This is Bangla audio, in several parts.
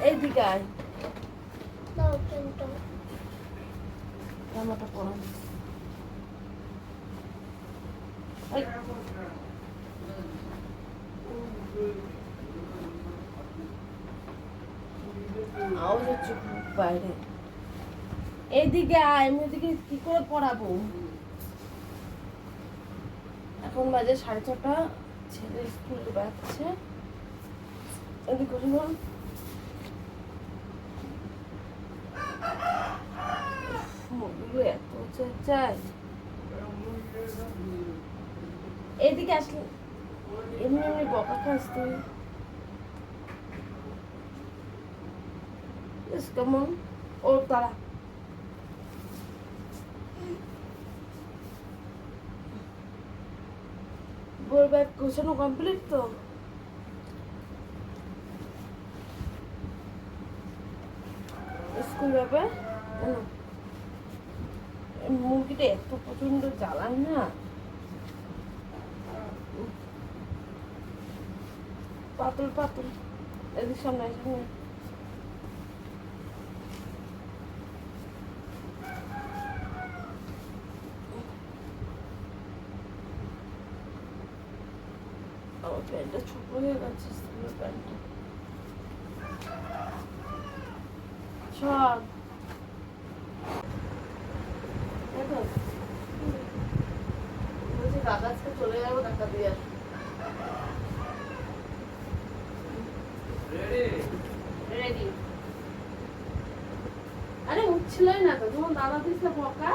এইদিকে আয়, জামাটা পরা। আওয়াজ হচ্ছে খুব বাইরে। এইদিকে আয়, আমি এদিকে কি করে পড়াবো? এখন বাজে 6:30, ছেলে স্কুলে যাচ্ছে। এদিকে শুনুন, মুখগুলো এত চাই। এদিকে আসলে এমনি এমনি বকা খাস তুই। কেমন ও তারা বই ব্যাগ গোছানো কমপ্লিট তো? স্কুল যাবে মুরগিটা এত প্রচন্ড জ্বালায় না। পাতল পাতল, এদিক সামনে সামনে। আমার প্যান্টটা ছোট হয়ে গেছে, স্কুলের প্যান্টটা। সব দেখো বলছি কাকা আজকে চলে যাবো, টাকা দিয়ে আসবো। রেডি? আরে উঠছিলই না তো, যখন দাদা দিচ্ছে বকা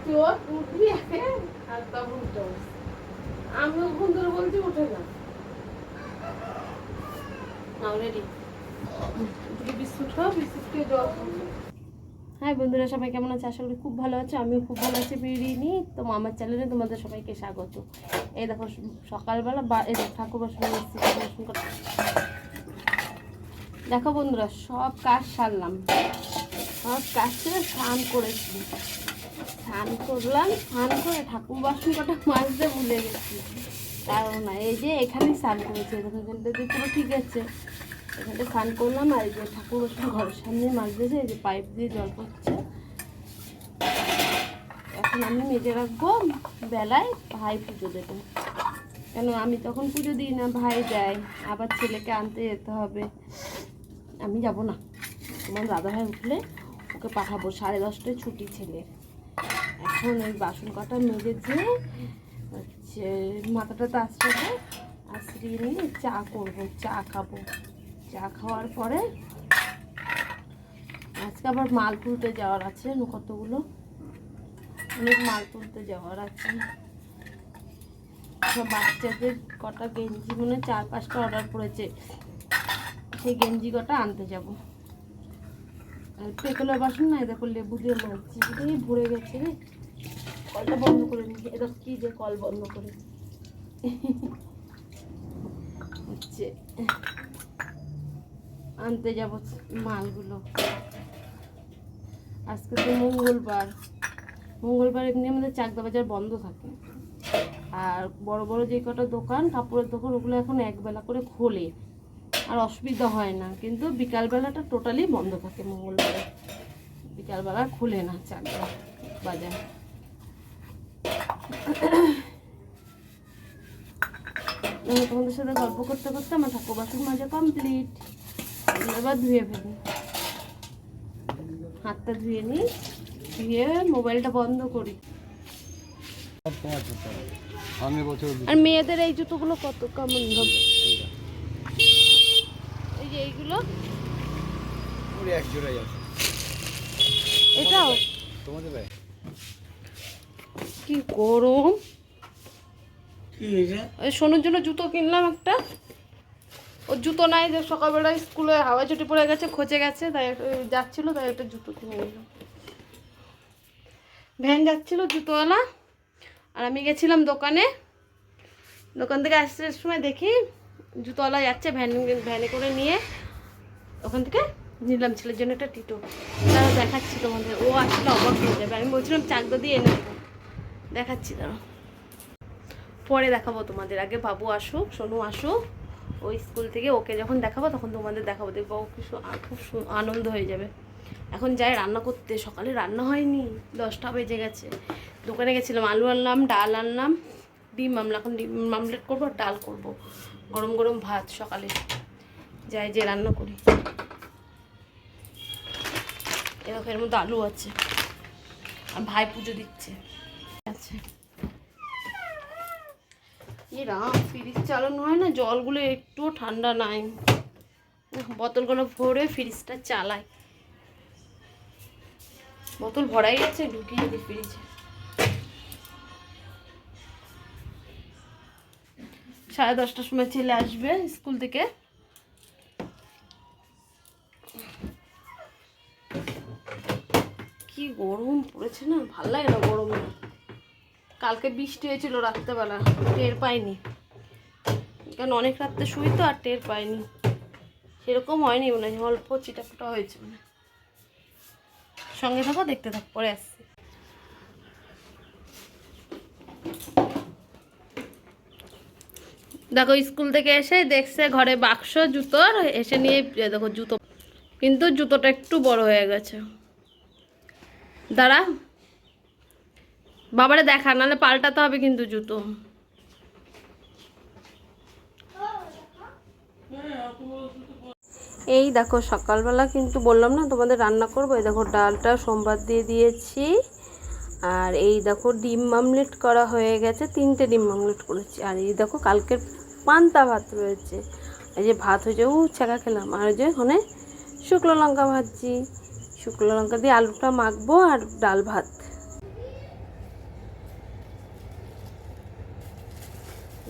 তুই ওর উঠবি আগে আর তখন উঠে বসে। আমি ওখান ধরে বলছি উঠে না। রেডি? বিস্কুট খাও, বিস্কুট খেয়ে জল। হাই বন্ধুরা, সবাই কেমন আছে? আশা করি খুব ভালো আছে। আমিও খুব ভালো আছি। বিরিয়ানি তো আমার চ্যানেলে তোমাদের সবাইকে স্বাগত। এই দেখো সকালবেলা এই ঠাকুর বাসন দেখো বন্ধুরা, সব কাজ সারলাম, সব কাজ ছেড়ে স্নান করেছি। স্নান করলাম, স্নান করে ঠাকুর বাসন কটা মাজতে ভুলে গেছি। কারণ না, এই যে এখানে স্নান করেছি, এখানটা পুরো ঠিক আছে। এখানটা স্নান করলাম, আর এই যে ঠাকুর বাসন ঘরের সামনে মাজতেছে, এই যে পাইপ দিয়ে জল পড়ছে। এখন আমি মেজে রাখবো, বেলায় ভাই পুজো দেবে। কেন আমি তখন পুজো দিই না, ভাই দেয়। আবার ছেলেকে আনতে যেতে হবে, আমি যাব না। তোমার দাদাভাই উঠলে ওকে পাঠাবো, 10:30টায় ছুটি ছেলের। এখন ওই বাসন কটা মেজেছে, হচ্ছে মাথাটাতে আশ্রিয়ে নিয়ে চা করবো, চা খাবো। চা খাওয়ার পরে আজকে আবার মাল তুলতে যাওয়ার আছে, কতগুলো অনেক মাল তুলতে যাওয়ার আছে। সব বাচ্চাদের কটা গেঞ্জি মনে 4-5টা অর্ডার করেছে, সেই গেঞ্জি কটা আনতে যাব। পেতলের বাসন নাই, দেখো লেবু দিয়ে মারছি, এটাই ভরে গেছে রে। কলটা বন্ধ করে নি, এটা কি যে কল বন্ধ করে হচ্ছে আনতে যাব মালগুলো। আজকে তো মঙ্গলবার, এমনি আমাদের চাকদা বাজার বন্ধ থাকে। আর বড় বড় যে কটা দোকান, কাপড়ের দোকান, ওগুলো এখন একবেলা করে খোলে, আর অসুবিধা হয় না। কিন্তু বিকালবেলাটা টোটালি বন্ধ থাকে মঙ্গলবারে, বিকালবেলা খুলে না চাকদা বাজার। তোমাদের সাথে গল্প করতে করতে আমার ঠাকুর বাসন মাজা কমপ্লিট। এবার ধুয়ে ফেলি, হাতটা ধুয়ে নিই, ধুয়ে মোবাইলটা বন্ধ করি। আর মেয়েদের এই জুতোগুলো কত কেমন হবে? এই যে এইগুলো, এটাও কি গরম। ওই সোনুর জন্য জুতো কিনলাম একটা, ওর জুতো নাই, যে সকালবেলা স্কুলে হাওয়া ছুটি পড়ে গেছে, খচে গেছে, তাই যাচ্ছিলো, তাই একটা জুতো কিনে নিলাম। ভ্যান যাচ্ছিল জুতোওয়ালা, আর আমি গেছিলাম দোকানে। দোকান থেকে আসতে সময় দেখি জুতোওয়ালা যাচ্ছে, ভ্যানে করে নিয়ে। ওখান থেকে নিলাম ছেলের জন্য একটা টিটো। তারা দেখাচ্ছি তোমাদের, ও আসলে অবাক হয়ে যাবে। আমি বলছিলাম চাকদা দিয়ে এনে দেবো, দেখাচ্ছি। তারা পরে দেখাবো তোমাদের, আগে বাবু আসুক, সোনু আসুক, ওই স্কুল থেকে ওকে যখন দেখাবো তখন তোমাদের দেখাবো, দেখবো ও খুব আনন্দ হয়ে যাবে। এখন যাই রান্না করতে, সকালে রান্না হয়নি, 10টা বেজে গেছে। দোকানে গেছিলাম, আলু আনলাম, ডাল আনলাম, ডিম আনলাম, এখন ডিম আমলেট করবো আর ডাল করবো, গরম গরম ভাত সকালে। যাই যে রান্না করি। এরকম এর মধ্যে আলু আছে, আর ভাই পুজো দিচ্ছে। আচ্ছা ফ্রিজ চালানো হয় না, জলগুলো একটুও ঠান্ডা নাই, বোতলগুলো ভরে ফ্রিজটা চালাই। বোতল ভরাই গেছে, ঢুকিয়ে দিই ফ্রিজে। 10:30টার সময় ছেলে আসবে স্কুল থেকে। কি গরম পড়েছে না, ভাল লাগে না গরমে। কালকে বৃষ্টি হয়েছিল রাত্রেবেলা, টের পাইনি, কারণ অনেক রাত্রে শুই তো, আর টের পাইনি। সেরকম হয়নি মনে হয়, অল্প চিটাফোটা হয়েছে মনে হয়। সঙ্গে থাকো, দেখতে থাকো, পরে আসছি। দেখো স্কুল থেকে এসে দেখছে ঘরে বাক্স জুতোর, এসে নিয়ে দেখো জুতো, কিন্তু জুতোটা একটু বড় হয়ে গেছে। দাঁড়া বাবারে দেখা, নাহলে পাল্টাতে হবে কিন্তু জুতো। এই দেখো সকালবেলা কিন্তু বললাম না তোমাদের রান্না করবো, এই দেখো ডালটা সোমবার দিয়ে দিয়েছি, আর এই দেখো ডিম আমলেট করা হয়ে গেছে, 3টে ডিম আমলেট করেছি। আর এই দেখো কালকের পান্তা ভাত রয়েছে, এই যে ভাত হয়েছে, ছাকা খেলাম। আর ওই যে ওখানে শুকনো লঙ্কা ভাজছি, শুকনো লঙ্কা দিয়ে আলুটা মাখবো, আর ডাল ভাত।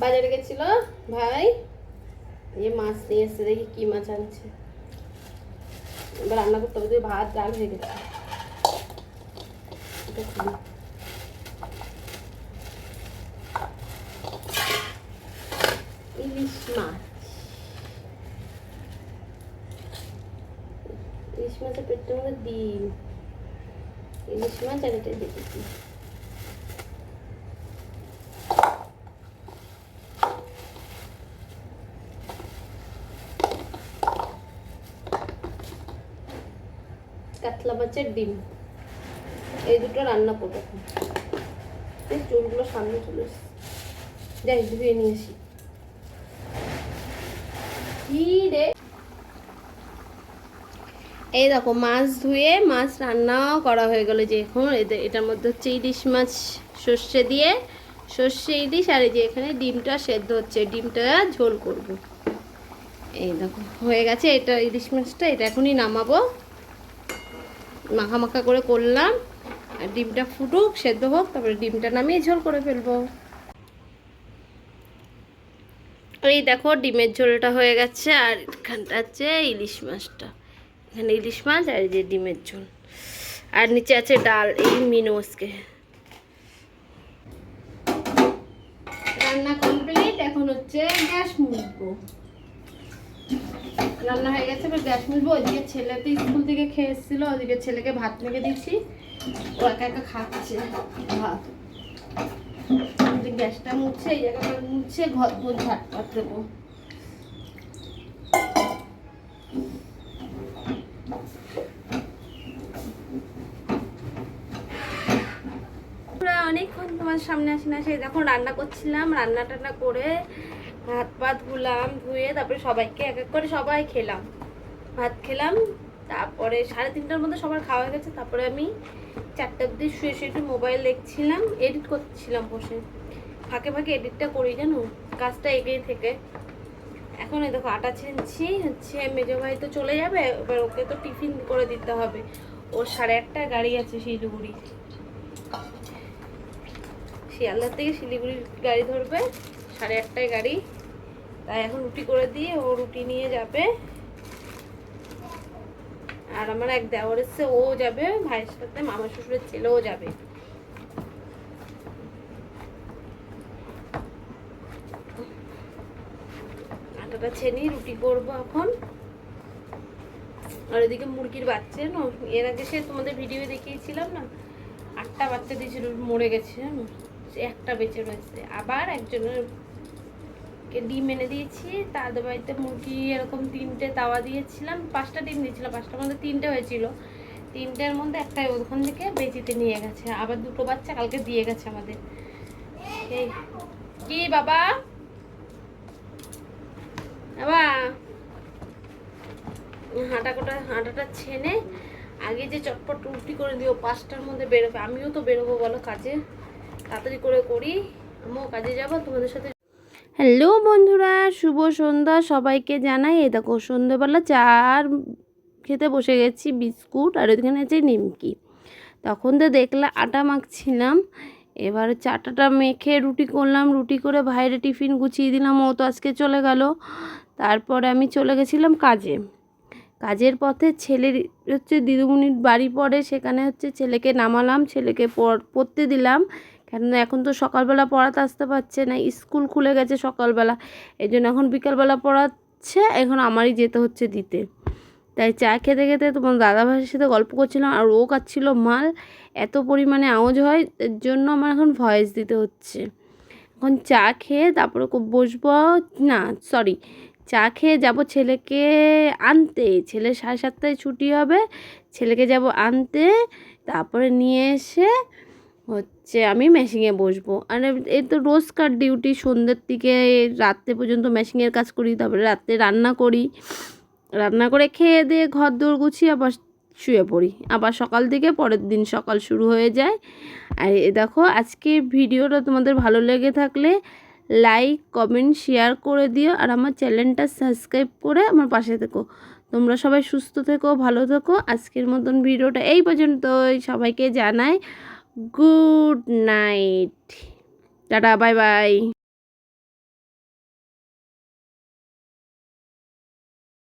বাজারে গেছিল ভাই, এই মাছ নিয়ে এসছে, দেখি কি মাছ আনছে। এবার রান্না করতে হবে, ভাত ডাল হয়ে গেছে। ইলিশ মাছ, ইলিশ মাছের পেটটার মধ্যে ডিম, ইলিশ মাছ আর এটা দেখেছি। কাতলা মাছের ডিম, এই দুটো রান্না করবো। চুলগুলো সামনে চলে এসছে, যাই ধুয়ে নিয়ে আসি। কি রে, এই দেখো মাছ ধুয়ে মাছ রান্নাও করা হয়ে গেল। যে এখন এটার মধ্যে হচ্ছে ইলিশ মাছ সর্ষে দিয়ে, সর্ষে ইলিশ, আর এই যে এখানে ডিমটা সেদ্ধ হচ্ছে, ডিমটা ঝোল করব। এই দেখো হয়ে গেছে এটা ইলিশ মাছটা, এটা এখনই নামাবো, মাখা মাখা করে করলাম। আর ডিমটা ফুটুক, সেদ্ধ হোক, তারপরে ডিমটা নামিয়ে ঝোল করে ফেলবো। এই দেখো ডিমের ঝোলটা হয়ে গেছে, আর এখানটা আছে ইলিশ মাছটা, এখানে ইলিশ মাছ আর এই যে ডিমের ঝোল, আর নিচে আছে ডাল। এই মিনোসকে রান্না কমপ্লিট, এখন হচ্ছে গ্যাস মুছবো। রান্না হয়ে গেছে, এবার গ্যাস মুছবো। ওইদিকে ছেলে তো স্কুল থেকে খেয়ে এসেছিল, ওইদিকে ছেলেকে ভাত মেখে দিচ্ছি, ও একা একা খাচ্ছে ভাত। গ্যাসটা মুছছে, এই জায়গাটা মুছছে, ঘর দোর ঝাড় দেবো। অনেকক্ষণ তোমার সামনে আসি না, সেই যখন রান্না করছিলাম, রান্না টান্না করে ভাত ভাত ধুলাম, ধুয়ে তারপরে সবাইকে এক এক করে সবাই খেলাম, ভাত খেলাম। তারপরে 3:30টার মধ্যে সবার খাওয়া হয়ে গেছে। তারপরে আমি 4টা অবধি শুয়ে শুয়ে একটু মোবাইল দেখছিলাম, এডিট করছিলাম বসে, ফাঁকে ফাঁকে এডিটটা করি জানো, কাজটা এগিয়ে থেকে। এখন এই দেখো আটা ছেনছি, হচ্ছে মেজো ভাই তো চলে যাবে, এবার ওকে তো টিফিন করে দিতে হবে। ওর 8:30টায় গাড়ি আছে শিলিগুড়ি, শিয়ালদার থেকে শিলিগুড়ির গাড়ি ধরবে, 8:30টায় গাড়ি। তাই এখন রুটি করে দিয়ে ও রুটি নিয়ে যাবে। আর আমার এক দেওর এসছে, ও যাবে ভাইয়ের সাথে, মামা শ্বশুরের ছেলেও যাবে। আটাটা ছেনি রুটি করবো এখন। আর এদিকে মুরগির বাচ্চা জানো, এর আগে সে তোমাদের ভিডিও দেখিয়েছিলাম না, 8টা বাচ্চা দিয়েছিল, মরে গেছে জানো, একটা বেঁচে রয়েছে। আবার একজনের কালকে ডিম এনে দিয়েছি, তাদের বাড়িতে মুরগি এরকম 3টে তাওয়া দিয়েছিলাম, 5টা ডিম দিয়েছিলাম, 5টার মধ্যে 3টে হয়েছিল, 3টের মধ্যে একটাই ওখান থেকে বেচিতে নিয়ে গেছে, আবার 2টো বাচ্চা কালকে দিয়ে গেছে আমাদের। এই কি বাবা বাবা হাঁটাটা ছেনে আগে যে চটপট রুটি করে দিও, 5টার মধ্যে বেরোবে, আমিও তো বেরোবো বলো কাজে, তাড়াতাড়ি করে করি, আমিও কাজে যাবো তোমাদের সাথে। হ্যালো বন্ধুরা, শুভ সন্ধ্যা সবাইকে জানাই। এই দেখো সন্ধ্যাবেলা খেতে বসে গেছি, বিস্কুট আর ওইখানে আছে নিমকি। তখন তো দেখলে আটা মাখছিলাম, এবার চাটাটা মেখে রুটি করলাম, রুটি করে ভাইরে টিফিন গুছিয়ে দিলাম, ও তো আজকে চলে গেল। তারপরে আমি চলে গেছিলাম কাজের পথে ছেলের হচ্ছে দিদিমণির বাড়ি পড়ে, সেখানে হচ্ছে ছেলেকে নামালাম, ছেলেকে পড়তে দিলাম, কেননা এখন তো সকালবেলা পড়াতে আসতে পারছে না, স্কুল খুলে গেছে সকালবেলা, এই জন্য এখন বিকালবেলা পড়াচ্ছে, এখন আমারই যেতে হচ্ছে দিতে। তাই চা খেতে খেতে তোমার দাদাভাইয়ের সাথে গল্প করছিলাম, আর ও খাচ্ছিল মাল, এত পরিমাণে আওয়াজ হয়, এর জন্য আমার এখন ভয়েস দিতে হচ্ছে। এখন চা খেয়ে তারপরে বসবো, না সরি, চা খেয়ে যাব ছেলেকে আনতে, ছেলে 7:30টায় ছুটি হবে, ছেলেকে যাব আনতে, তারপরে নিয়ে এসে হচ্ছে আমি মেশিনে বসবো। আর এই তো রোজকার ডিউটি, সন্ধ্যের দিকে রাত্রে পর্যন্ত মেশিনের কাজ করি, তারপরে রাত্রে রান্না করে খেয়ে দিয়ে ঘর দৌড় গুছিয়ে আবার শুয়ে পড়ি, আবার সকাল থেকে পরের দিন সকাল শুরু হয়ে যায়। আর দেখো আজকের ভিডিওটা তোমাদের ভালো লেগে থাকলে লাইক কমেন্ট শেয়ার করে দিও, আর আমার চ্যানেলটা সাবস্ক্রাইব করে আমার পাশে থেকো। তোমরা সবাই সুস্থ থেকো, ভালো থেকো। আজকের মতন ভিডিওটা এই পর্যন্তই, সবাইকে জানাই good night, tata, bye bye.